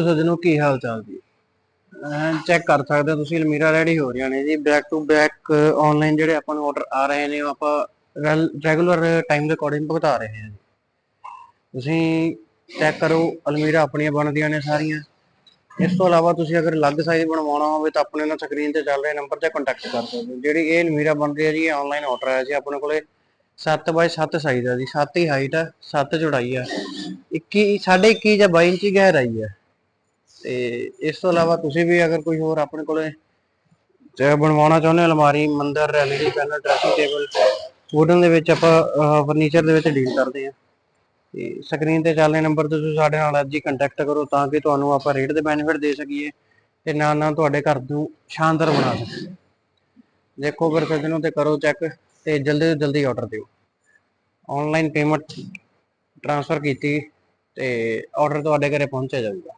ਸੱਜਣੋ ਕੀ ਹਾਲ ਚਾਲ ਜੀ। ਚੈੱਕ ਕਰ ਸਕਦੇ ਹੋ ਤੁਸੀਂ ਅਲਮੀਰਾ ਰੈਡੀ ਹੋ ਰਹੀਆਂ ਨੇ ਜੀ। ਬੈਕ ਟੂ ਬੈਕ ਆਨਲਾਈਨ ਜਿਹੜੇ ਆਪਾਂ ਨੂੰ ਆਰਡਰ ਆ ਰਹੇ ਨੇ ਉਹ ਆਪਾਂ ਰੈਗੂਲਰ ਟਾਈਮ ਦੇ ਅਕੋਰਡਿੰਗ ਭੁਗਤਾ ਰਹੇ ਹਾਂ। ਤੁਸੀਂ ਚੈੱਕ ਕਰੋ ਅਲਮੀਰਾ ਆਪਣੀਆਂ ਬਣਦੀਆਂ ਨੇ ਸਾਰੀਆਂ। ਇਸ ਤੋਂ ਇਲਾਵਾ ਤੁਸੀਂ ਅਗਰ ਅਲੱਗ ਸਾਈਜ਼ ਬਣਵਾਉਣਾ ਹੋਵੇ ਤਾਂ ਆਪਣੇ ਨਾਲ ਸਕਰੀਨ ਤੇ ਚੱਲ ਰਹੇ ਨੰਬਰ ਤੇ ਕੰਟੈਕਟ ਕਰ ਸਕਦੇ ਹੋ। ਜਿਹੜੀ ਇਹ ਅਲਮੀਰਾ ਬਣ ਰਹੀ ਹੈ ਜੀ, ਇਹ ਆਨਲਾਈਨ ਆਰਡਰ ਆਇਆ ਸੀ ਆਪਣੇ ਕੋਲੇ। 7x7 ਸਾਈਜ਼ ਹੈ ਜੀ, 7 ਹੀ ਹਾਈਟ ਹੈ, 7 ਚੌੜਾਈ ਹੈ, 21 ਜਾਂ 22 ਇੰਚ ਗਹਿਰਾਈ ਹੈ। ਤੇ ਇਸ ਤੋਂ ਇਲਾਵਾ ਤੁਸੀਂ ਵੀ ਅਗਰ ਕੋਈ ਹੋਰ ਆਪਣੇ ਕੋਲੇ ਬਣਵਾਉਣਾ ਚਾਹੁੰਦੇ ਹੋ ਅਲਮਾਰੀ, ਮੰਦਰ, LED panel, dressing table, wooden ਦੇ ਵਿੱਚ ਆਪਾਂ ਫਰਨੀਚਰ ਦੇ ਵਿੱਚ ਡੀਲ ਕਰਦੇ ਹਾਂ। ਤੇ ਸਕਰੀਨ ਤੇ ਚੱਲਦੇ ਨੰਬਰ ਤੇ ਤੁਸੀਂ ਸਾਡੇ ਨਾਲ ਅੱਜ ਹੀ ਕੰਟੈਕਟ ਕਰੋ ਤਾਂ ਕਿ ਤੁਹਾਨੂੰ ਆਪਾਂ ਰੇਟ ਦੇ ਬੈਨੀਫਿਟ ਦੇ ਸਕੀਏ ਤੇ ਨਾਲ ਨਾਲ ਤੁਹਾਡੇ ਘਰ ਨੂੰ ਸ਼ਾਨਦਾਰ ਬਣਾ ਸਕੀਏ। ਦੇਖੋ ਫਿਰ ਸੱਜਣੋ ਤੇ ਕਰੋ ਚੈੱਕ ਤੇ ਜਲਦੀ ਤੋਂ ਜਲਦੀ ਆਰਡਰ ਦਿਓ। ਆਨਲਾਈਨ ਪੇਮੈਂਟ ਟ੍ਰਾਂਸਫਰ ਕੀਤੀ ਤੇ ਆਰਡਰ ਤੁਹਾਡੇ ਘਰੇ ਪਹੁੰਚਿਆ ਜਾਊਗਾ।